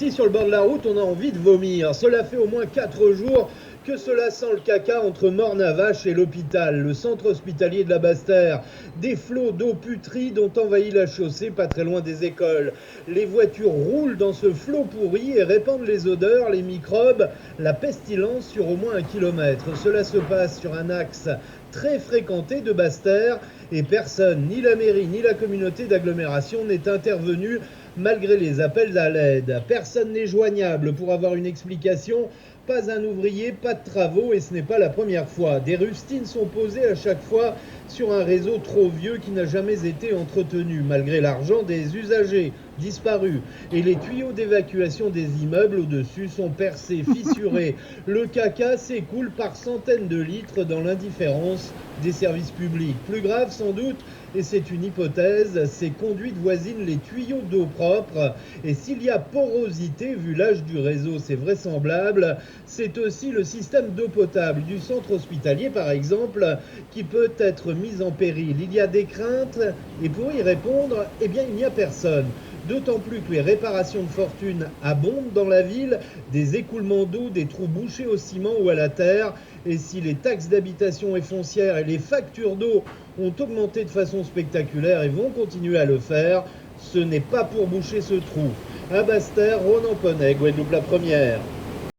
Ici, sur le bord de la route, on a envie de vomir. Cela fait au moins 4 jours que cela sent le caca entre Morne-à-Vache et l'hôpital, le centre hospitalier de la Basse-Terre. Des flots d'eau putride ont envahi la chaussée pas très loin des écoles. Les voitures roulent dans ce flot pourri et répandent les odeurs, les microbes, la pestilence sur au moins 1 kilomètre. Cela se passe sur un axe très fréquenté de Basse-Terre et personne, ni la mairie ni la communauté d'agglomération n'est intervenu malgré les appels à l'aide. Personne n'est joignable pour avoir une explication. Pas un ouvrier, pas de travaux et ce n'est pas la première fois. Des rustines sont posées à chaque fois sur un réseau trop vieux qui n'a jamais été entretenu, malgré l'argent des usagers disparus. Et les tuyaux d'évacuation des immeubles au-dessus sont percés, fissurés. Le caca s'écoule par centaines de litres dans l'indifférence des services publics. Plus grave sans doute, et c'est une hypothèse, ces conduites voisinent les tuyaux d'eau propre. Et s'il y a porosité, vu l'âge du réseau, c'est vraisemblable, c'est aussi le système d'eau potable du centre hospitalier, par exemple, qui peut être mis en péril. Il y a des craintes, et pour y répondre, eh bien, il n'y a personne. D'autant plus que les réparations de fortune abondent dans la ville, des écoulements d'eau, des trous bouchés au ciment ou à la terre. Et si les taxes d'habitation et foncière et les factures d'eau ont augmenté de façon spectaculaire et vont continuer à le faire, ce n'est pas pour boucher ce trou. À Basse-Terre, Ronan Poney, Guadeloupe la première.